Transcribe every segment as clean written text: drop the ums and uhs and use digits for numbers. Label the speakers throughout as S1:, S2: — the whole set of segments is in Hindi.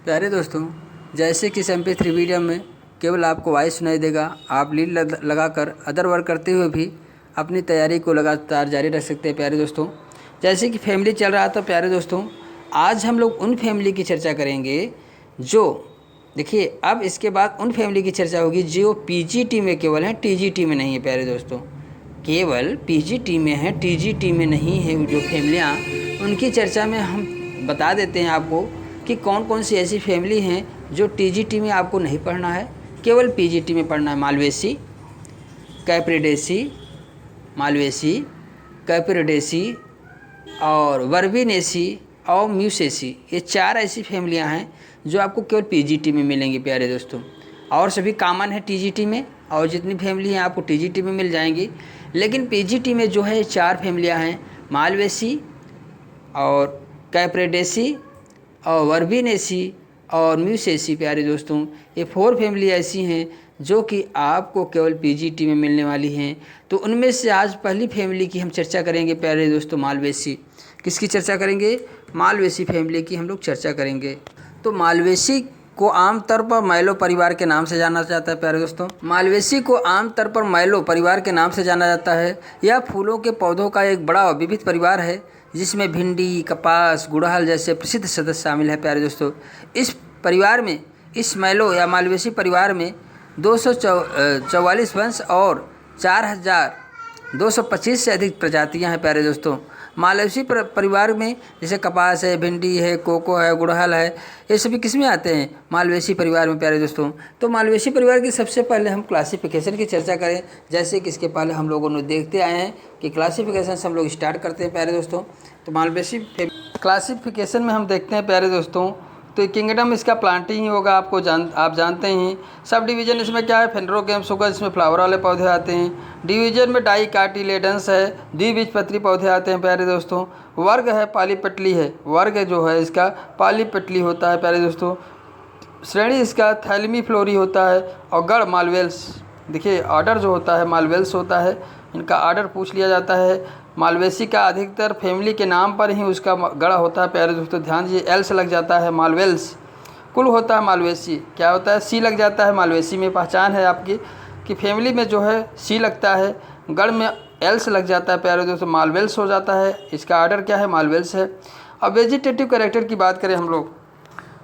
S1: प्यारे दोस्तों, जैसे कि MP3 मीडियम में केवल आपको वॉइस सुनाई देगा, आप लीड लगाकर अदर वर्क करते हुए भी अपनी तैयारी को लगातार जारी रख सकते हैं। प्यारे दोस्तों, जैसे कि फैमिली चल रहा था, प्यारे दोस्तों आज हम लोग उन फैमिली की चर्चा करेंगे जो देखिए, अब इसके बाद उन फैमिली की चर्चा होगी जो PGT में केवल हैं, TGT में नहीं है। प्यारे दोस्तों, केवल PGT में है, TGT में नहीं है। जो फैमिलियाँ, उनकी चर्चा में हम बता देते हैं आपको कि कौन कौन सी ऐसी फैमिली हैं जो TGT में आपको नहीं पढ़ना है, केवल PGT में पढ़ना है। मालवेसी, कैप्रिडेसी, मालवेसी, कैप्रिडेसी और वर्बिनेसी और म्यूसेसी, ये 4 ऐसी फैमिलियां हैं जो आपको केवल PGT में मिलेंगी। प्यारे दोस्तों, और सभी कॉमन है TGT में, और जितनी फैमिली हैं आपको TGT में मिल जाएंगी। लेकिन PGT में जो है 4 फैमिलियां हैं, मालवेसी और कैप्रिडेसी और वर्बिनेसी और म्यूसेसी। प्यारे दोस्तों, ये 4 फैमिली ऐसी हैं जो कि आपको केवल PGT में मिलने वाली हैं। तो उनमें से आज पहली फैमिली की हम चर्चा करेंगे। प्यारे दोस्तों, मालवेसी। किसकी चर्चा करेंगे? मालवेसी फैमिली की हम लोग चर्चा करेंगे। तो मालवेसी को आमतौर पर मैलो परिवार के नाम से जाना जाता है। प्यारे दोस्तों, मालवेसी को आमतौर पर मैलो परिवार के नाम से जाना जाता है। यह फूलों के पौधों का एक बड़ा विविध परिवार है जिसमें भिंडी, कपास, गुड़हल जैसे प्रसिद्ध सदस्य शामिल है। प्यारे दोस्तों, इस परिवार में, इस मैलो या मालवेसी परिवार में 244 वंश और 4225 से अधिक प्रजातियां हैं। प्यारे दोस्तों, मालवेसी परिवार में जैसे कपास है, भिंडी है, कोको है, गुड़हल है, ये सभी किस में आते हैं? मालवेसी परिवार में। प्यारे दोस्तों, तो मालवेसी परिवार की सबसे पहले हम क्लासिफिकेशन की चर्चा करें। जैसे कि इसके पहले हम लोगों ने देखते आए हैं कि क्लासिफिकेशन से हम लोग स्टार्ट करते हैं। प्यारे दोस्तों, तो मालवेसी क्लासिफिकेशन में हम देखते हैं। प्यारे दोस्तों, तो किंगडम इसका प्लांटिंग ही होगा, आप जानते हैं। सब डिवीज़न इसमें क्या है? फेनरोगेम्स होगा, जिसमें फ्लावर वाले पौधे आते हैं। डिवीज़न में डाइकाटिलेडन्स है, द्विबीजपत्री पौधे आते हैं। प्यारे दोस्तों, वर्ग है पालीपटली है, वर्ग जो है इसका पालीपटली होता है। प्यारे दोस्तों, श्रेणी इसका थैलमी फ्लोरी होता है। और गढ़ मालवेल्स, देखिए ऑर्डर जो होता है मालवेल्स होता है, इनका ऑर्डर पूछ लिया जाता है। मालवेसी का अधिकतर फैमिली के नाम पर ही उसका गढ़ होता है। प्यारे दोस्तों, ध्यान दीजिए, एल से लग जाता है मालवेल्स। कुल होता है मालवेसी, क्या होता है? सी लग जाता है मालवेसी में। पहचान है आपकी कि फैमिली में जो है सी लगता है, गढ़ में एल से लग जाता है। प्यारे दोस्तों, मालवेल्स हो जाता है। इसका ऑर्डर क्या है? मालवेल्स है। अब वेजिटेटिव कैरेक्टर की बात करें हम लोग,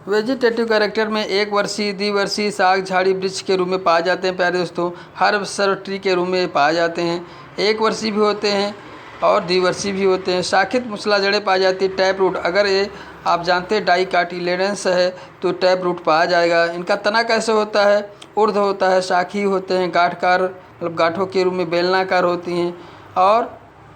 S1: वेजिटेटिव कैरेक्टर में 1 वर्षीय, द्विवर्षीय साग झाड़ी वृक्ष के रूप में पाए जाते हैं। प्यारे दोस्तों, हर्ब सर्व ट्री के रूप में पाए जाते हैं। 1 वर्षीय भी होते हैं और द्विवर्षीय भी होते हैं। शाखित मूसला जड़ें पाई जाती है। टैप रूट, अगर ये आप जानते हैं डाइकाटिलेडन्स है तो टैप रूट पाया जाएगा। इनका तना कैसे होता है? ऊर्ध्व होता है, शाखी होते हैं, गांठकार मतलब गांठों के रूप में बेलनाकार होती हैं और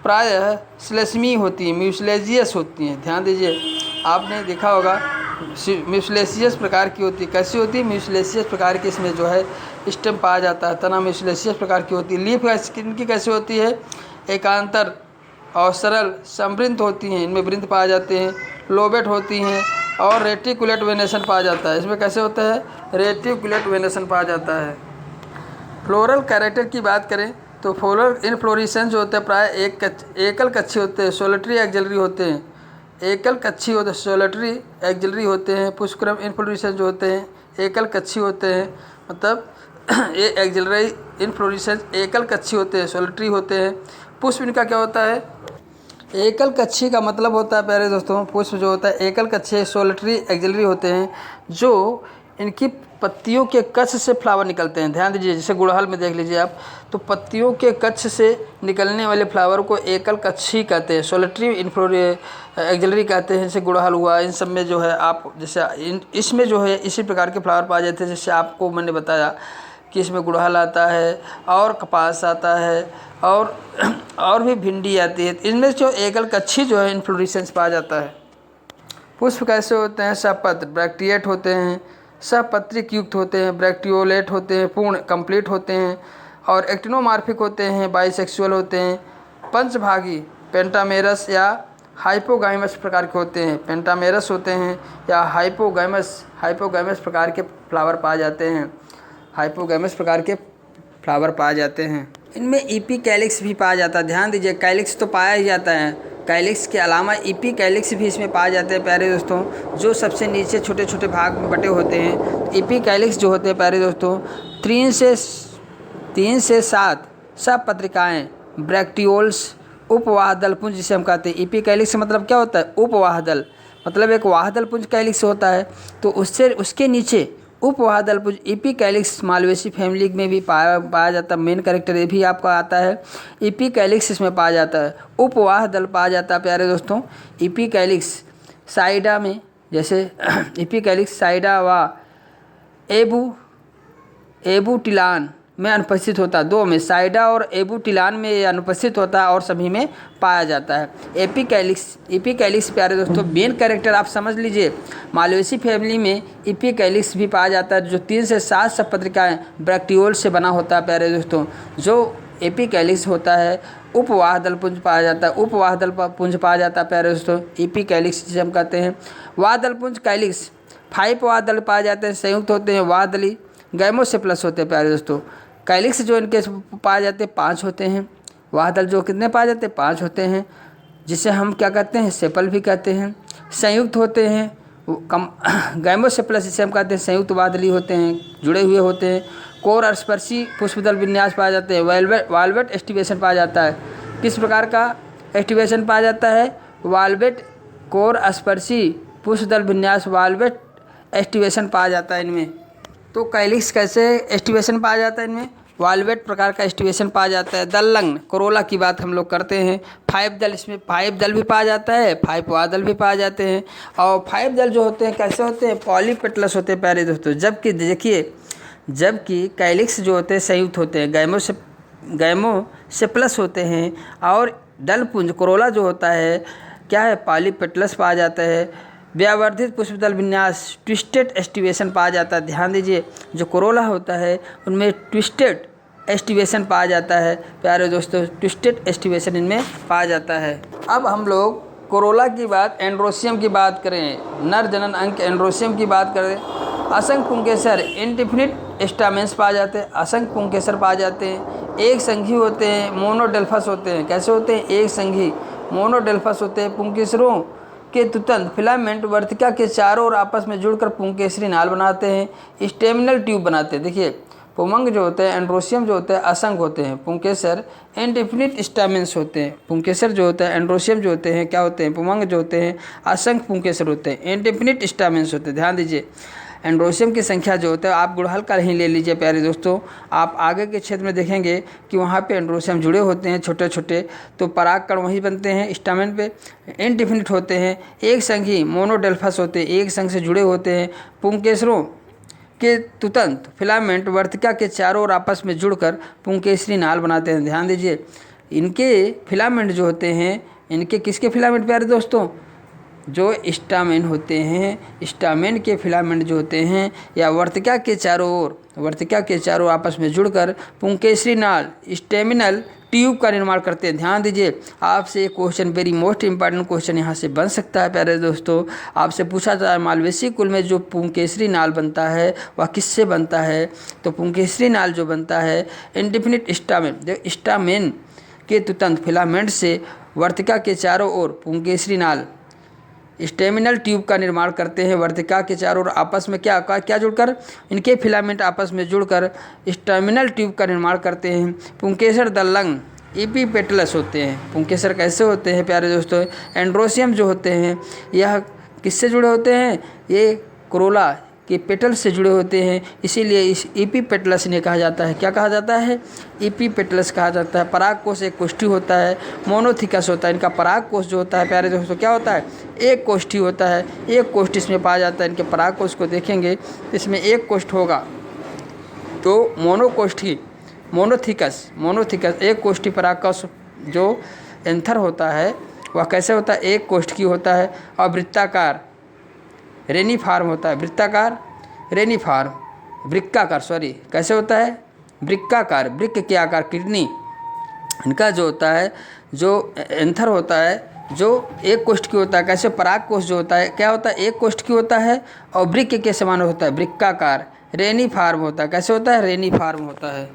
S1: प्रायः श्लेष्मी होती हैं, म्यूसलेजियस होती हैं। ध्यान दीजिए, आपने देखा होगा म्यूसलेसियस प्रकार की होती है। कैसी होती है? म्यूसलेसियस प्रकार की इसमें जो है स्टेम पाया जाता है। तना म्यूसलेसियस प्रकार की होती है। लीफ इनकी कैसी होती है? एकांतर और सरल समृद्ध होती हैं, इनमें वृंत पाए जाते हैं। लोबेट होती हैं और रेटिकुलेट वेनेशन पाया जाता है। इसमें कैसे होता है? रेटिकुलेट वेनेशन पाया जाता है। फ्लोरल कैरेक्टर की बात करें तो फ्लोरल इनफ्लोरेसेंस जो होते हैं प्राय एकल कच्छी होते हैं, सोलिटरी एक्सिलरी होते हैं। एकल कच्छी होते हैं, सोलिटरी एक्सिलरी होते हैं। पुष्पक्रम इनफ्लोरेसेंस जो होते हैं एकल कच्छी होते हैं, मतलब ये एक्सिलरी इनफ्लोरेसेंस एकल कच्छी होते हैं, सोलिटरी होते हैं। पुष्प इनका क्या होता है? एकल कच्छी का मतलब होता है प्यारे दोस्तों, पुष्प जो होता है एकल कच्छी सोलिटरी एक्सिलरी होते हैं, जो इनकी पत्तियों के कच्छ से फ्लावर निकलते हैं। ध्यान दीजिए, जैसे गुड़हल में देख लीजिए आप, तो पत्तियों के कच्छ से निकलने वाले फ्लावर को एकल कच्छी कहते हैं, सोलिटरी एक्सिलरी कहते हैं। जैसे गुड़हल हुआ, इन सब में जो है आप जैसे इसमें जो है इसी प्रकार के फ्लावर पाए जाते हैं। जैसे आपको मैंने बताया कि इसमें गुड़हल आता है और कपास आता है और भी भिंडी आती है। इनमें जो एकल कच्छी जो है इन्फ्लोरेसेंस पाया जाता है। पुष्प कैसे होते हैं? सपत्र ब्रैक्टिएट होते हैं, सपत्रिक युक्त होते हैं, ब्रैक्टियोलेट होते हैं, पूर्ण कंप्लीट होते हैं और एक्टिनोमार्फिक होते हैं, बाइसेक्सुअल होते हैं। पंचभागी पेंटामेरस या हाइपोगाइमस प्रकार के होते हैं, पेंटामेरस होते हैं या हाइपोगाइमस प्रकार के फ्लावर पाए जाते हैं, हाइपोगैमस प्रकार के फ्लावर पाए जाते हैं। इनमें ईपी कैलिक्स भी पाया जाता है। ध्यान दीजिए, कैलिक्स तो पाया ही जाता है, कैलिक्स के अलावा ईपी कैलिक्स भी इसमें पाए जाते हैं प्यारे दोस्तों, जो सबसे नीचे छोटे छोटे भाग में बटे होते हैं। ईपी कैलिक्स जो होते हैं प्यारे दोस्तों 3 से 7 सब पत्रिकाएँ ब्रैक्टियोल्स उपवाह दल पुंज जिसे हम कहते हैं। ईपी कैलिक्स मतलब क्या होता है? उपवाह दल, मतलब एक वाहदल पुंज कैलिक्स होता है, तो उसके नीचे उपवाहदल पुंज ईपी कैलिक्स मालवेसी फैमिली में भी पाया जाता है। मेन कैरेक्टर ये भी आपका आता है, ईपी कैलिक्स इसमें पाया जाता है। उपवाहदल पाया जाता है प्यारे दोस्तों ईपी कैलिक्स साइडा में, जैसे ईपी कैलिक्स साइडा व एबूटिलान में अनुपस्थित होता है। 2 में साइडा और एबूटिलान में ये अनुपस्थित होता है और सभी में पाया जाता है। ईपी कैलिक्स प्यारे दोस्तों मेन कैरेक्टर आप समझ लीजिए, मालवेसी फैमिली में ईपी कैलिक्स भी पाया जाता है, जो 3 से 7 सब पत्रिकाएँ ब्रैक्टियोल से बना होता है प्यारे दोस्तों। जो ईपी कैलिक्स होता है उपवाह दल पुंज पाया जाता है, उपवाह दल पुंज पाया जाता है प्यारे दोस्तों ईपी कैलिक्स जिसे हम कहते हैं। वाह दल पुंज कैलिक्स 5 वाह दल पाए जाते हैं, संयुक्त होते हैं, वाह दली गैमोसेप्लस होते हैं प्यारे दोस्तों। कैलिक्स जो इनके पाए जाते हैं 5 होते हैं, वाह दल जो कितने पाए जाते हैं 5 होते हैं, जिसे हम क्या कहते हैं? सेपल भी कहते हैं। संयुक्त होते हैं गैमोसेप्लस जिसे हम कहते हैं संयुक्त वादली होते हैं, जुड़े हुए होते हैं। कोर और स्पर्शी पुष्पदल विन्यास पाए जाते हैं। वाल्वेट एस्टिवेशन पाया जाता है। किस प्रकार का एस्टिवेशन पाया जाता है? वाल्वेट कोर स्पर्शी पुष्पदल विन्यास वाल्वेट एस्टिवेशन पाया जाता है इनमें। तो कैलिक्स कैसे एस्टिवेशन पाया जाता है इनमें? वाल्वेट प्रकार का एस्टिवेशन पाया जाता है। दल लंग कोरोला की बात हम लोग करते हैं। 5 दल, इसमें 5 दल भी पाया जाता है, 5 वादल भी पाए जाते हैं। और 5 दल जो होते हैं कैसे होते हैं? पॉलीपेटलस होते हैं प्यारे दोस्तों। जबकि देखिए, जबकि कैलिक्स जो होते हैं संयुक्त होते हैं, गैमोसेप्लस होते हैं। और दलपुंज कोरोला जो होता है क्या है? पॉलीपेटलस पाया जाता है। व्यावर्धित पुष्पदल विन्यास ट्विस्टेड एस्टिवेशन पाया जाता है। ध्यान दीजिए, जो कोरोला होता है उनमें ट्विस्टेड एस्टिवेशन पाया जाता है प्यारे दोस्तों, ट्विस्टेड एस्टिवेशन इनमें पाया जाता है। अब हम लोग कोरोला की बात, एंड्रोसियम की बात करें, नर जनन अंग एंड्रोसियम की बात करें। असंख्य पुंकेसर इंडिफिनिट स्टामेंस पाए जाते हैं, असंख्य पुंकेसर पाए जाते हैं। एक संघी होते हैं, मोनोडेल्फस होते हैं। कैसे होते हैं? एक संघी मोनोडेल्फस होते हैं। पुंकेसरों के तुतंत फिलामेंट वर्तिका के चारों ओर आपस में जुड़कर पुंकेसरी नाल बनाते हैं, स्टेमिनल ट्यूब बनाते हैं। देखिए, पुमंग जो होते हैं, एंड्रोसियम जो होते हैं असंख्य होते हैं, पुंकेसर इंडिफिनिट स्टामेंस होते हैं। पुंकेसर जो होता है, एंड्रोसियम जो होते हैं क्या होते हैं? पुमंग जो होते हैं असंख्य पुंकेसर होते हैं, इंडिफिनिट स्टामेंस होते हैं। ध्यान दीजिए, एंड्रोसियम की संख्या जो होता है, आप गुड़हल का ही ले लीजिए प्यारे दोस्तों, आप आगे के क्षेत्र में देखेंगे कि वहाँ पे एंड्रोसियम जुड़े होते हैं छोटे छोटे, तो परागकण वहीं बनते हैं स्टामेन पे, इनडिफिनिट होते हैं। एक संघी मोनोडेल्फस होते हैं, एक संघ से जुड़े होते हैं। पुंकेसरों के तुतंत फिलामेंट वर्तिका के चारों ओर आपस में जुड़कर पुंकेसरी नाल बनाते हैं। ध्यान दीजिए, इनके फिलामेंट जो होते हैं, इनके किसके फिलामेंट प्यारे दोस्तों? जो स्टामेन होते हैं, स्टामेन के फिलामेंट जो होते हैं या वर्तिका के चारों आपस में जुड़कर पुंकेसरी नाल स्टेमिनल ट्यूब का निर्माण करते हैं। ध्यान दीजिए, आपसे एक question, very most important question यहाँ से बन सकता है प्यारे दोस्तों। आपसे पूछा जाता है मालवेसी कुल में जो पुंकेसरी नाल बनता है वह किससे बनता है? तो पुंकेसरी नाल जो बनता है इंडिफिनिट स्टामेन, जो स्टामेन के तुतंत फिलामेंट से वर्तिका के चारों ओर पुंकेसरी नाल स्टेमिनल ट्यूब का निर्माण करते हैं। वर्तिका के चारों ओर आपस में क्या जुड़कर, इनके फिलामेंट आपस में जुड़कर स्टेमिनल ट्यूब का निर्माण करते हैं। पुंकेसर दलंग एपीपेटलस होते हैं। पुंकेसर कैसे होते हैं प्यारे दोस्तों? एंड्रोसियम जो होते हैं यह किससे जुड़े होते हैं? ये कोरोला के पेटल से जुड़े होते हैं, इसीलिए इस एपीपेटलस ने कहा जाता है। क्या कहा जाता है? एपीपेटलस कहा जाता है। परागकोश एक कोष्ठी होता है, मोनोथिकस होता है। इनका परागकोश जो होता है प्यारे दोस्तों क्या होता है? एक कोष्ठी होता है, एक कोष्ठ इसमें पाया जाता है। इनके परागकोश को देखेंगे इसमें एक कोष्ठ होगा, तो मोनोकोष्ठी मोनोथिकस एक कोष्ठी परागकोश जो एंथर होता है वह कैसे होता है? एक कोष्ठी होता है। और वृत्ताकार रेनिफार्म होता है, वृक्काकार कैसे होता है? वृक्काकार, वृक्क के आकार, किडनी इनका जो होता है, जो एंथर होता है जो एक कोष्ठ की होता है। कैसे? परागकोश जो होता है क्या होता है? एक कोष्ठ की होता है और वृक्क के समान होता है, वृक्काकार। रेनिफार्म होता है, कैसे होता है? रेनिफार्म होता है।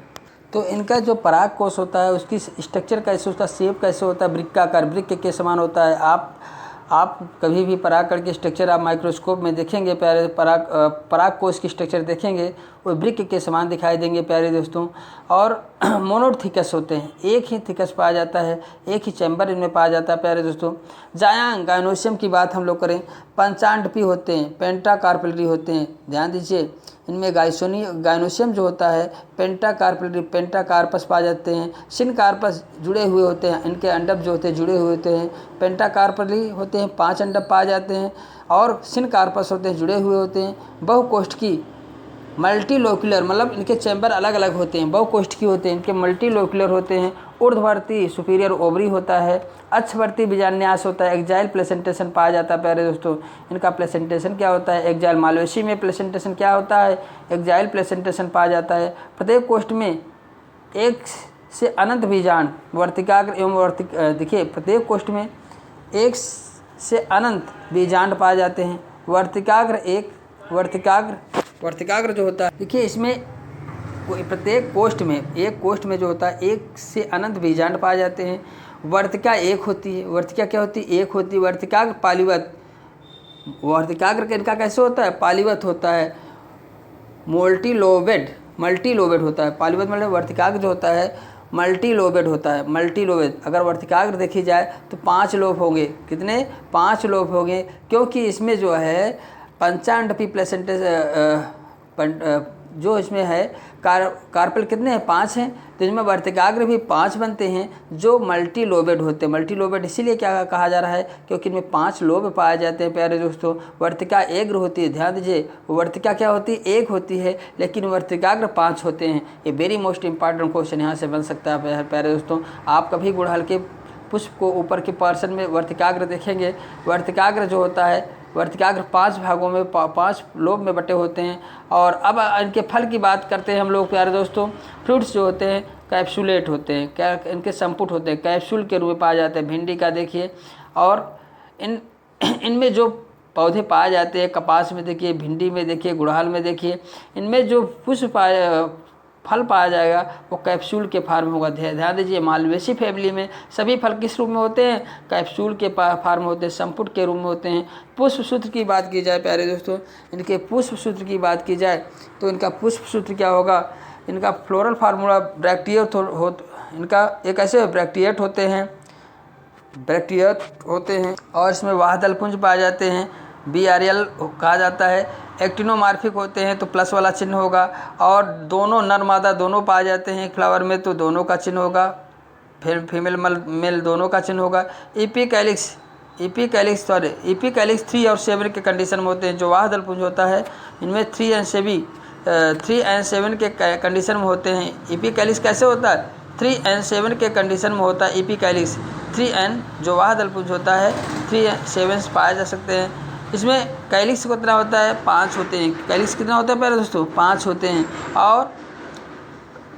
S1: तो इनका जो पराग कोश होता है उसकी स्ट्रक्चर कैसे, उसका शेप कैसे होता है, वृक्क का आकार वृक्क के समान होता है। आप कभी भी परागकण की स्ट्रक्चर आप माइक्रोस्कोप में देखेंगे प्यारे, पराग कोश की स्ट्रक्चर देखेंगे वो वृक्क के समान दिखाई देंगे प्यारे दोस्तों। और मोनोड थिकस होते हैं, एक ही थिकस पाया जाता है, एक ही चैम्बर इनमें पाया जाता है प्यारे दोस्तों। जायांग गायनोशियम की बात हम लोग करें, पंचांडपी होते हैं, पेंटाकार्पेलरी होते हैं। ध्यान दीजिए इनमें गायनोशियम जो होता है पेंटाकार्पेलरी पेंटाकार्पस पाए जाते हैं। सिनकार्पस जुड़े हुए होते हैं, इनके अंडक जो होते हैं जुड़े हुए होते हैं। पेंटाकार्पेलरी होते हैं, 5 अंडक पाए जाते हैं। और सिनकार्पस होते हैं, जुड़े हुए होते हैं। बहुकोष्ठकी मल्टीलोक्युलर, मतलब इनके चैम्बर अलग अलग होते हैं, बहुकोष्ठकी होते हैं, इनके मल्टीलोक्युलर होते हैं। ऊर्ध्ववर्ती सुपीरियर ओवरी होता है। अक्षवर्ती बीजान्यास होता है। एक्जाइल प्लेसेंटेशन पाया जाता है प्यारे दोस्तों। इनका प्लेसेंटेशन क्या होता है, एक्जाइल। मालवेसी में प्लेसेंटेशन क्या होता है, एक्जाइल प्लेसेंटेशन पाया जाता है। प्रत्येक कोष्ठ में एक से अनंत बीजांड वर्तिकाग्र एवं देखिए प्रत्येक कोष्ठ में एक से अनंत बीजांड पाए जाते हैं। वर्तिकाग्र जो होता है, देखिए इसमें प्रत्येक कोष्ठ में, एक कोष्ठ में जो होता है एक से अनंत बीजांड पाए जाते हैं। वर्तिका एक होती है। वर्तिका क्या होती है, एक होती है। वर्तिकाग्र पालीवत, वर्तिकाग्र का इनका कैसे होता है, पालीवत होता है। मल्टीलोबेड होता है। पालीवत मतलब वर्तिकाग्र जो होता है मल्टीलोबेड होता है। मल्टीलोबेड, अगर वर्तिकाग्र देखी जाए तो 5 लोब होंगे। कितने, 5 लोब होंगे, क्योंकि इसमें जो है पंचांडपी प्लेसेंटेशन जो इसमें है कार्पेल कितने हैं, 5 हैं। तो इसमें वर्तिकाग्र भी 5 बनते हैं जो मल्टीलोबेड होते हैं। मल्टीलोबेड इसीलिए क्या कहा जा रहा है, क्योंकि इनमें 5 लोब पाए जाते हैं प्यारे दोस्तों। वर्तिका एग्र होती है, ध्यान दीजिए वर्तिका क्या होती है, एक होती है, लेकिन वर्तिकाग्र 5 होते हैं। ये वेरी मोस्ट इंपॉर्टेंट क्वेश्चन यहाँ से बन सकता है प्यारे दोस्तों। आप कभी गुड़हल के पुष्प को ऊपर के पोर्शन में वर्तिकाग्र देखेंगे, वर्तिकाग्र जो होता है वर्तिकाग्र 5 भागों में 5 लोब में बटे होते हैं। और अब इनके फल की बात करते हैं हम लोग प्यारे दोस्तों। फ्रूट्स जो होते हैं कैप्सुलेट होते हैं, क्या इनके संपुट होते हैं, कैप्सूल के रूप में पाए जाते हैं। भिंडी का देखिए, और इनमें जो पौधे पाए जाते हैं, कपास में देखिए, भिंडी में देखिए, गुड़हल में देखिए, इनमें जो पुष्प फल पाया जाएगा वो कैप्सूल के फार्म होगा। ध्यान दीजिए मालवेसी फैमिली में सभी फल किस रूप में होते हैं, कैप्सूल के फार्म होते हैं, संपुट के रूप में होते हैं। पुष्प सूत्र की बात की जाए प्यारे दोस्तों, इनके पुष्प सूत्र की बात की जाए तो इनका पुष्प सूत्र क्या होगा, इनका फ्लोरल फार्मूला ब्रैक्टिएट इनका एक ऐसे ब्रैक्टिएट होते हैं और इसमें वाहदलपुंज पाए जाते हैं। BRL कहा जाता है। एक्टिनोमार्फिक होते हैं तो प्लस वाला चिन्ह होगा। और दोनों नर मादा दोनों पाए जाते हैं एक फ्लावर में तो दोनों का चिन्ह होगा, फिर फीमेल मेल दोनों का चिन्ह होगा। एपीकैलिक्स 3 और 7 के कंडीशन में होते हैं। जो वाहदलपुंज होता है इनमें 3 and 7 के कंडीशन में होते हैं। एपीकैलिक्स कैसे होता है, 3 and 7 के कंडीशन में होता है एपीकैलिक्स। 3 and जो वाहदलपुंज होता है 3 and 7 पाए जा सकते हैं। इसमें कैलिक्स कितना होता है, 5 होते हैं। कैलिक्स कितना होता है प्यारे दोस्तों, 5 होते हैं। और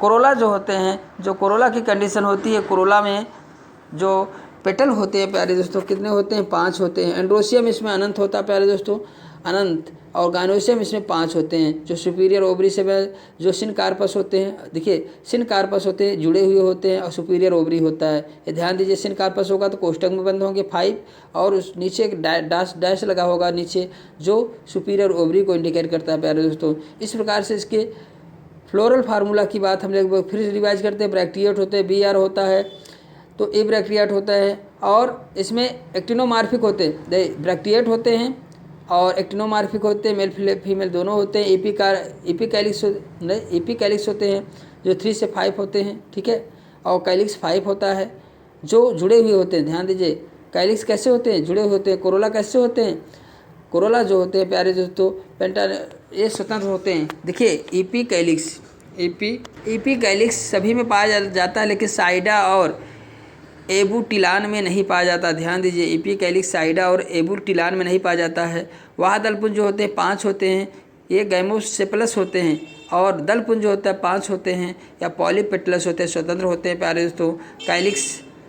S1: कोरोला जो होते हैं, जो कोरोला की कंडीशन होती है, कोरोला में जो पेटल होते हैं प्यारे दोस्तों कितने होते हैं, 5 होते हैं। एंड्रोसियम इसमें अनंत होता है प्यारे दोस्तों, अनंत। और गायनोसियम इसमें 5 होते हैं। जो सुपीरियर ओवरी से जो सिनकार्पस होते हैं, देखिए सिनकार्पस होते हैं, जुड़े हुए होते हैं, और सुपीरियर ओवरी होता है। ये ध्यान दीजिए, सिनकार्पस होगा तो कोष्ठक में बंद होंगे 5, और उस नीचे एक डैश लगा होगा नीचे जो सुपीरियर ओवरी को इंडिकेट करता है प्यारे दोस्तों। इस प्रकार से इसके फ्लोरल फार्मूला की बात हम लोग फिर रिवाइज करते हैं। ब्रैक्टिएट होते हैं, BR होता है, तो ए ब्रैक्टिएट होता है। और इसमें एक्टिनोमार्फिक होते हैं, ब्रैक्टिएट होते हैं और एक्टिनोमार्फिक होते हैं, मेल फीमेल दोनों होते हैं। एपीकैलिक्स होते हैं जो 3 से 5 होते हैं, ठीक है। और कैलिक्स 5 होता है जो जुड़े हुए होते हैं। ध्यान दीजिए कैलिक्स कैसे होते हैं, जुड़े हुए होते हैं। कोरोला कैसे होते हैं, कोरोला जो होते हैं प्यारे दोस्तों ये स्वतंत्र होते हैं। देखिए एपीकैलिक्स सभी में पाया जाता है, लेकिन साइडा और एबुटिलान में नहीं पाया जाता। ध्यान दीजिए एपीकैलिक्स साइडा और एबुटिलान में नहीं पाया जाता है। वह दलपुंज जो होते हैं 5 होते हैं, ये गैमोसेपलस होते हैं। और दलपुंज जो होता है 5 होते हैं, या पॉलीपेटलस होते हैं, स्वतंत्र होते हैं प्यारे दोस्तों। कैलिक्स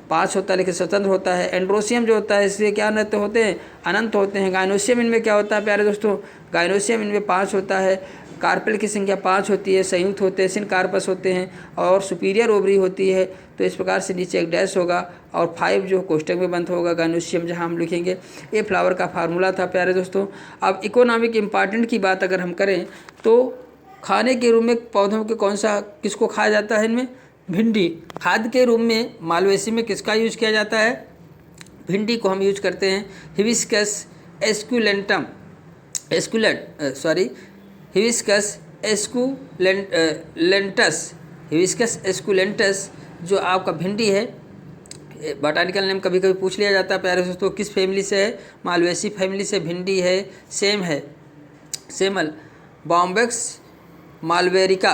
S1: 5 होता है लेकिन स्वतंत्र होता है। एंड्रोसियम जो होता है इसके क्या अनंत होते हैं, अनंत होते हैं। गाइनोसियम इनमें क्या होता है प्यारे दोस्तों, गाइनोसियम इनमें 5 होता है। कार्पेल की संख्या 5 होती है, संयुक्त होते हैं, सिनकार्पस होते हैं और सुपीरियर ओवरी होती है। तो इस प्रकार से नीचे एक डैश होगा और 5 जो कोष्टक में बंद होगा गाइनोसियम, जहाँ हम लिखेंगे। ये फ्लावर का फार्मूला था प्यारे दोस्तों। अब इकोनॉमिक इम्पॉर्टेंट की बात अगर हम करें तो खाने के रूप में पौधों के कौन सा किसको खाया जाता है, इनमें भिंडी। खाद्य के रूप में मालवेसी में किसका यूज किया जाता है, भिंडी को हम यूज करते हैं। हिबिस्कस एस्कुलेंटम हिबिस्कस एस्कुलेंटस जो आपका भिंडी है, बॉटैनिकल नेम कभी कभी पूछ लिया जाता है प्यारे दोस्तों, किस फैमिली से है, मालवेसी फैमिली से भिंडी है, सेम है, सेमल। बॉम्बेक्स मालवेरिका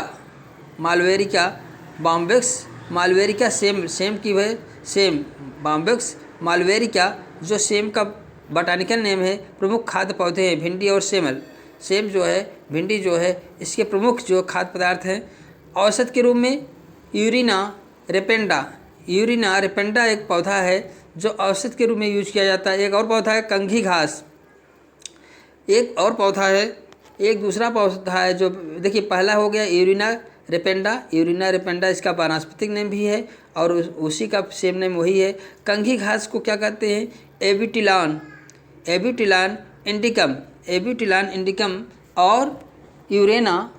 S1: सेम की है, सेम बॉम्बेक्स मालवेरिका जो सेम का बॉटैनिकल नेम है। प्रमुख खाद्य पौधे हैं भिंडी और सेमल। सेम जो है, भिंडी जो है, इसके प्रमुख जो खाद्य पदार्थ हैं। औषध के रूप में यूरिना रेपेंडा एक पौधा है जो औषध के रूप में यूज किया जाता है। एक और पौधा है कंघी घास, एक और पौधा है, एक दूसरा पौधा है जो देखिए, पहला हो गया यूरिना रेपेंडा इसका वानस्पतिक नेम भी है और उसी का सेम नेम वही है। कंघी घास को क्या कहते हैं, एब्यूटिलान इंडिकम और यूरेना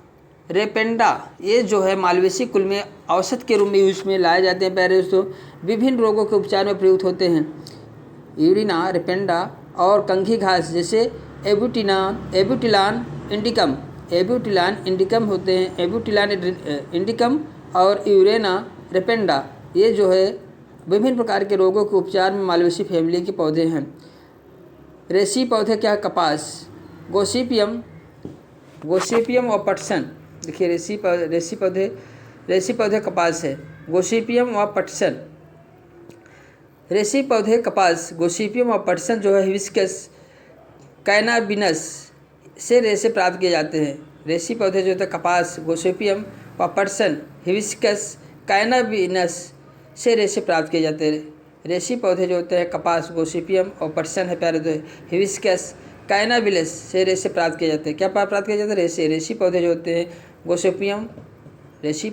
S1: रेपेंडा, ये जो है मालवेसी कुल में औषध के रूप में यूज में लाए जाते हैं प्यारे दोस्तों। विभिन्न रोगों के उपचार में प्रयुक्त होते हैं। यूरिना रेपेंडा और कंघी घास जैसे एब्यूटिलान इंडिकम होते हैं, एब्यूटिलान इंडिकम और यूरेना रेपेंडा, ये जो है विभिन्न प्रकार के रोगों के उपचार में मालवेसी फैमिली के पौधे हैं। रेसी पौधे क्या है, कपास, गोसिपियम और पटसन। देखिए रेसी पौधे कपास है, गोसिपियम और पटसन। रेसी पौधे कपास, गोसिपियम और पटसन जो है हिबिस्कस कैनाबिनस से रेसे प्राप्त किए जाते हैं। रेसी पौधे जो होते हैं कपास, गोसिपियम और पटसन, हिबिस्कस कैनाबिनस से रेसे प्राप्त किए जाते हैं। रेसी पौधे जो होते हैं कपास, गोसिपियम और पटसन है प्यारे दोस्त, हिबिस्कस कैनाबिनस से रेसे प्राप्त किए जाते हैं। क्या प्राप्त किए जाते हैं, रेसी पौधे जो होते हैं गोसिपियम, रेसी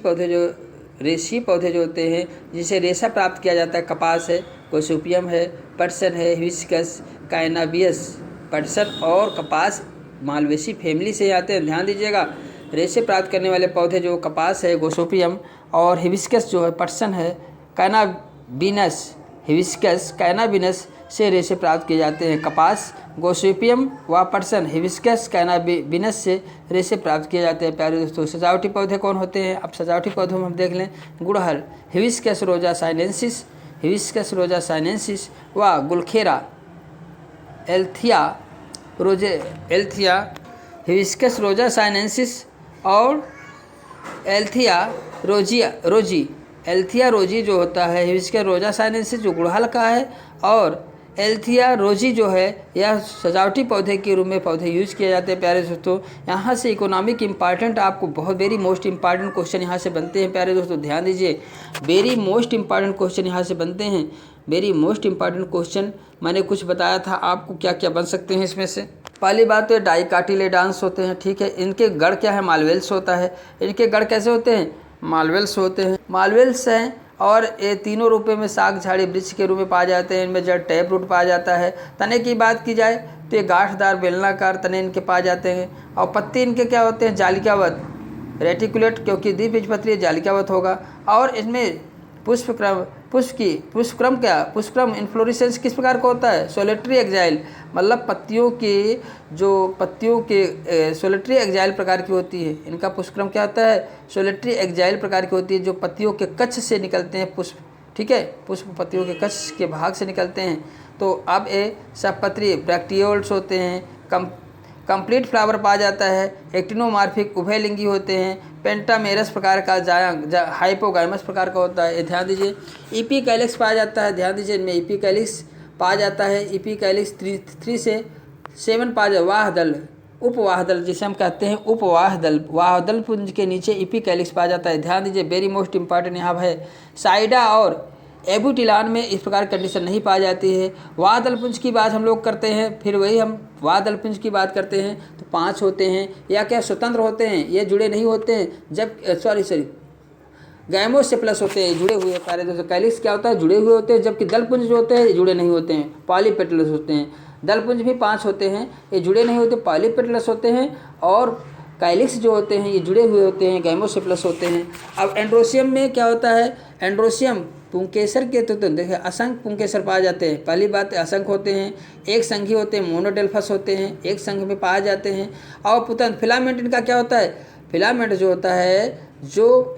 S1: पौधे जो होते हैं जिसे रेशा प्राप्त किया जाता है, कपास है, गोसिपियम है, पटसन है, हिबिस्कस कैनाबियस। पटसन और कपास मालवेसी फैमिली से आते हैं, ध्यान दीजिएगा। रेशे प्राप्त करने वाले पौधे जो कपास है, गोसिपियम और हिबिस्कस जो है पटसन है, हिबिस्कस कैनाबिनस से रेशे प्राप्त किए जाते हैं। कपास, गोसिपियम व पटसन, हिबिस्कस कैनाबिनस से रेशे प्राप्त किए जाते हैं प्यारे दोस्तों। सजावटी पौधे कौन होते हैं, अब सजावटी पौधों में हम देख लें। गुड़हल, हिबिस्कस रोजा साइनेंसिस व गुलखेरा एल्थिया हिबिस्कस रोजा साइनेंसिस और एल्थिया रोजी जो होता है, हिबिस्कस रोजा साइनेंसिस जो गुड़हल का है और एल्थिया रोजी जो है यह सजावटी पौधे के रूप में पौधे यूज किए जाते हैं प्यारे दोस्तों। यहाँ से इकोनॉमिक इम्पॉर्टेंट आपको बहुत वेरी मोस्ट इम्पॉर्टेंट क्वेश्चन यहाँ से बनते हैं प्यारे दोस्तों, ध्यान दीजिए। वेरी मोस्ट इम्पॉर्टेंट क्वेश्चन यहाँ से बनते हैं। वेरी मोस्ट इम्पॉर्टेंट क्वेश्चन मैंने कुछ बताया था आपको क्या क्या बन सकते हैं इसमें से। पहली बात तो डाइकाटिलेडांस होते हैं, ठीक है। इनके गढ़ क्या है, मालवेल्स होता है। इनके गढ़ कैसे होते हैं, मालवेल्स होते हैं, मालवेल्स हैं। और ये तीनों रूपों में साग झाड़ी वृक्ष के रूप में पाए जाते हैं। इनमें जड़ टैप रूट पाया जाता है। तने की बात की जाए तो ये गांठदार बेलनाकार तने इनके पाए जाते हैं। और पत्ते इनके क्या होते हैं, जालिकावत, रेटिकुलेट, क्योंकि द्विबीजपत्री जालिकावत होगा। और इसमें पुष्पक्रम इन्फ्लोरेसेंस किस प्रकार का होता है, सोलेटरी एक्जाइल, मतलब पत्तियों के सोलेटरी एक्जाइल प्रकार की होती है। इनका पुष्पक्रम क्या होता है, सोलेटरी एक्जाइल प्रकार की होती है, जो पत्तियों के कच्छ से निकलते हैं पुष्प, ठीक है। पुष्प पत्तियों के कच्छ के भाग से निकलते हैं। तो अब ये सबपत्री ब्रैक्टियोल्स होते हैं। कंप्लीट फ्लावर पाया जाता है। एक्टिनोमार्फिक उभयलिंगी होते हैं। पेंटामेरस प्रकार का हाइपोगाइमस प्रकार का होता है, ध्यान दीजिए। इपीकैलिक्स पाया जाता है, ध्यान दीजिए। इनमें इपीकैलिक्स पाया जाता है। इपीकैलिक्स 3 से 7 पाया जाता है। वाहदल, उपवाहदल जिसे हम कहते हैं वाहदल पुंज के नीचे इपीकैलिक्स पाया जाता है, ध्यान दीजिए। वेरी मोस्ट इंपॉर्टेंट यहाँ है। साइडा और एबूटिलान में इस प्रकार कंडीशन नहीं पाई जाती है। वाद अल्पपुंज की बात हम लोग करते हैं, फिर वही हम वाद अल्पपुंज की बात करते हैं तो 5 होते हैं, या क्या स्वतंत्र होते हैं, ये जुड़े नहीं होते हैं, जब सॉरी गैमोसेप्लस होते हैं, जुड़े हुए कार्य। जैसे कैलिक्स क्या होता है, जुड़े हुए होते हैं, जबकि दलपुंज जो होते हैं ये जुड़े नहीं होते हैं, पॉलीपेटलस होते हैं। दलपुंज भी 5 होते हैं, ये जुड़े नहीं होते, पॉलीपेटलस होते हैं। और कैलिक्स जो होते हैं ये जुड़े हुए होते हैं, गैमोसेप्लस होते हैं। अब एंड्रोसियम में क्या होता है, एंड्रोसियम पुंकेसर के तो देखिए असंख्य पुंकेसर पाए जाते हैं। पहली बात असंख्य होते हैं, एक संघी होते हैं, मोनोडेल्फस होते हैं, एक संघ में पाए जाते हैं। और पुतन फिलामेंट इनका क्या होता है, फिलामेंट जो होता है, जो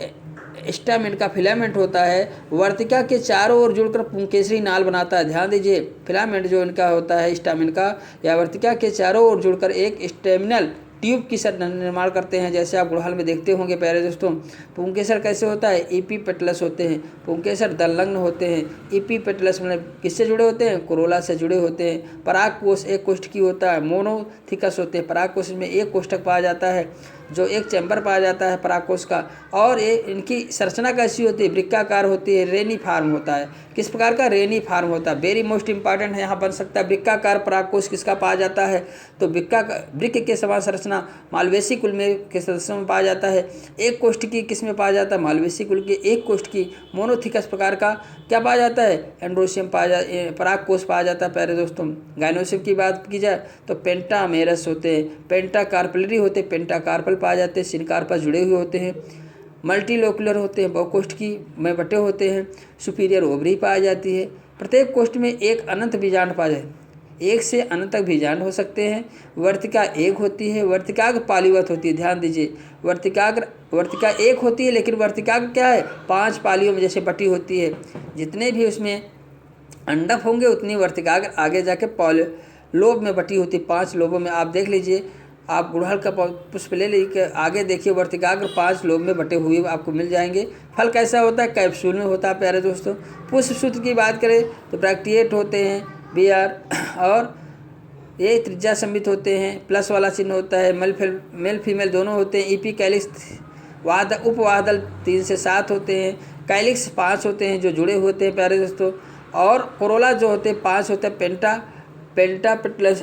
S1: स्टामेंट का फिलामेंट होता है वर्तिका के चारों ओर जुड़कर पुंकेसरी नाल बनाता है। ध्यान दीजिए, फिलामेंट जो इनका होता है स्टामेंट का या वर्तिका के चारों ओर जुड़कर एक स्टेमिनल ट्यूब की निर्माण करते हैं, जैसे आप गुड़हल में देखते होंगे प्यारे दोस्तों। पुंकेसर कैसे होता है, एपीपेटलस होते हैं। पुंकेसर दलग्न होते हैं। एपीपेटलस मतलब किससे जुड़े होते हैं, कोरोला से जुड़े होते हैं। परागकोश एक कोष्ठकी होता है, मोनोथिकस होते हैं। परागकोश में एक कोष्ठक पाया जाता है, जो एक चैम्बर पाया जाता है परागकोश का। और ये इनकी संरचना कैसी होती है, वृक्काकार होती है, रेनी फार्म होता है। किस प्रकार का, रेनी फार्म होता है। वेरी मोस्ट इंपॉर्टेंट है, यहाँ बन सकता है वृक्काकार परागकोश किसका पाया जाता है, तो वृक्क के समान संरचना मालवेसी कुल में के सदस्यों में पाया जाता है। एक कोष्ठकी किस में पाया जाता है, मालवेसी कुल के एक कोष्ठकी मोनोथिकस प्रकार का क्या पाया जाता है, एंड्रोसियम परागकोश पाया जाता है प्यारे दोस्तों। गाइनोसियम की बात की जाए तो पेंटामेरस होते हैं, पेंटाकार्पलरी होते हैं, पेंटाकार्पल पाए जाते हैं, सिनकार्पस जुड़े हुए होते हैं। मल्टीलोकुलर होते हैं, बहुकोष्ठकी में बटे होते हैं। सुपीरियर ओवरी पाई जाती है। प्रत्येक कोष्ठ में एक अनंत बीजांड पाया जाए, एक से अनंत तक बीजांड हो सकते हैं। वर्तिका एक होती है, वर्तिकाग्र पालीवत होती है। ध्यान दीजिए, वर्तिका एक होती है, लेकिन वर्तिकाग्र क्या है, 5 पालियों में जैसे बटी होती है। जितने भी उसमें अंडक होंगे उतनी वर्तिकाग्र आगे जाके लोब में बटी होती है। 5 लोबों में आप देख लीजिए, आप गुड़हल का पुष्प ले लीजिए, आगे देखिए वर्तिकाग्र 5 लोब में बटे हुए आपको मिल जाएंगे। फल कैसा होता है, कैप्सूल में होता है प्यारे दोस्तों। पुष्प सूत्र की बात करें तो ब्रैक्टिएट होते हैं, BR, और ये त्रिज्या सम्मित होते हैं, प्लस वाला चिन्ह होता है। मेल फीमेल दोनों होते हैं। ईपी कैलिक्स उपवाहदल 3 से 7 होते हैं। कैलिक्स 5 होते हैं जो जुड़े होते हैं प्यारे दोस्तों। और कोरोला जो होते हैं 5 होते हैं। पेंटापेटलस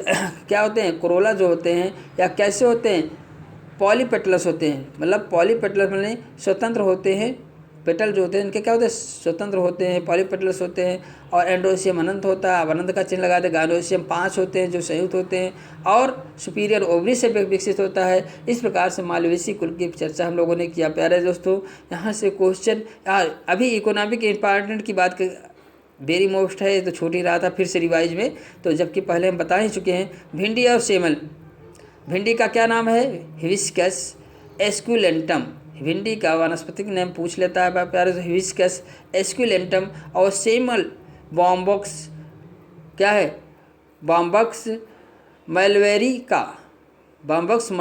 S1: क्या होते हैं, कोरोला जो होते हैं या कैसे होते हैं, पॉलीपेटलस होते हैं। मतलब पॉलीपेटलस मतलब स्वतंत्र होते हैं। पेटल जो होते हैं इनके क्या होते हैं, स्वतंत्र होते हैं, पॉलीपेटलस होते हैं। और एंड्रोसियम अनंत होता है, अब अनंत का चिन्ह लगा दे। गाइनोसियम 5 होते हैं जो संयुक्त होते हैं और सुपीरियर ओवरी से विकसित होता है। इस प्रकार से मालवेसी कुल की चर्चा हम लोगों ने किया प्यारे दोस्तों। यहाँ से क्वेश्चन अभी इकोनॉमिक इम्पॉर्टेंट की बात वेरी मोस्ट है, तो छोटी रहा था, फिर से रिवाइज में, तो जबकि पहले हम बता ही चुके हैं। भिंडी और सेमल, भिंडी का क्या नाम है, हिबिस्कस एस्कुलेंटम। भिंडी का वानस्पतिक नाम पूछ लेता है प्यारे, हिबिस्कस एस्कुलेंटम। और सेमल बॉम्बॉक्स क्या है, बॉम्बॉक्स मालवेरिका, बॉम्बॉक्स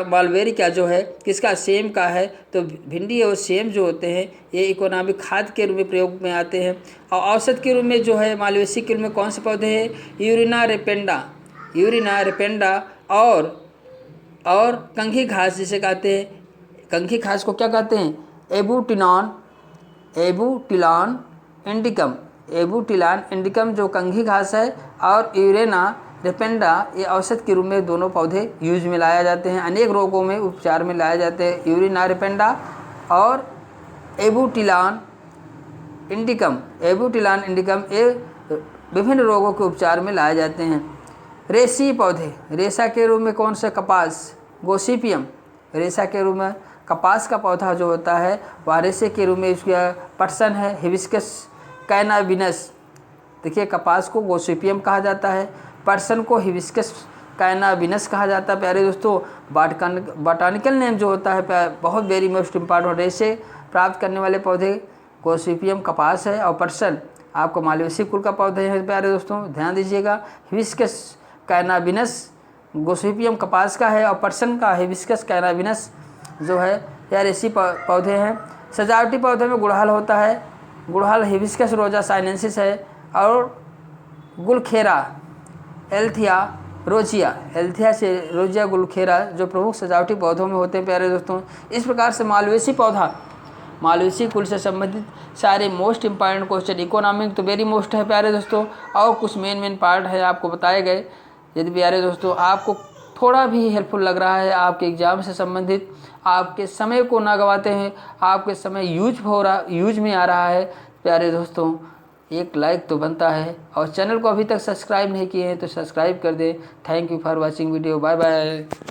S1: मालवेरिका जो है किसका, सेम का है। तो भिंडी और सेम जो होते हैं ये इकोनॉमिक खाद के रूप में प्रयोग में आते हैं। और औसत के रूप में जो है मालवेसी के रूप में कौन से पौधे हैं, यूरिना रेपेंडा और कंघी घास जिसे कहते हैं। कंघी घास को क्या कहते हैं, एबूटिलान इंडिकम जो कंघी घास है। और यूरेना रेपेंडा ये औसत के रूप में दोनों पौधे यूज में लाए जाते हैं, अनेक रोगों में उपचार में लाए जाते हैं। यूरिना रेपेंडा और एबूटिलान इंडिकम ये विभिन्न रोगों के उपचार में लाए जाते हैं। रेसी पौधे, रेशा के रूप में कौन सा, कपास, गोसिपियम। रेशा के रूप में कपास का पौधा जो होता है वह रेशे के रूप में इसका पटसन है, हिबिस्कस कैनाबिनस। देखिए, कपास को गोसिपियम कहा जाता है, पर्सन को हिबिस्कस कैनाबिनस कहा जाता है प्यारे दोस्तों। बॉटनिकल नेम जो होता है बहुत वेरी मोस्ट इम्पॉर्टेंट, रेशे प्राप्त करने वाले पौधे गोसिपियम कपास है, और पर्सन आपको मालवेसी कुल का पौधे है प्यारे दोस्तों, ध्यान दीजिएगा। हिबिस्कस कैनाबिनस गोसिपियम कपास का है, और पर्सन का हिबिस्कस कैनाबिनस जो है यह रेसी पौधे हैं। सजावटी पौधे में गुड़हल होता है, गुड़हल हिबिस्कस रोजा साइनेंसिस है, और गुलखेरा एल्थिया से गुलखेरा जो प्रमुख सजावटी पौधों में होते हैं प्यारे दोस्तों। इस प्रकार से मालवेसी पौधा मालवेसी कुल से संबंधित सारे मोस्ट इंपॉर्टेंट क्वेश्चन, इकोनॉमिक तो वेरी मोस्ट है प्यारे दोस्तों, और कुछ मेन पार्ट है आपको बताए गए। यदि प्यारे दोस्तों आपको थोड़ा भी हेल्पफुल लग रहा है आपके एग्जाम से संबंधित, आपके समय को ना गवाते हैं, आपके समय यूज में आ रहा है प्यारे दोस्तों, एक लाइक तो बनता है, और चैनल को अभी तक सब्सक्राइब नहीं किए हैं तो सब्सक्राइब कर दें। Thank you for watching video, bye bye.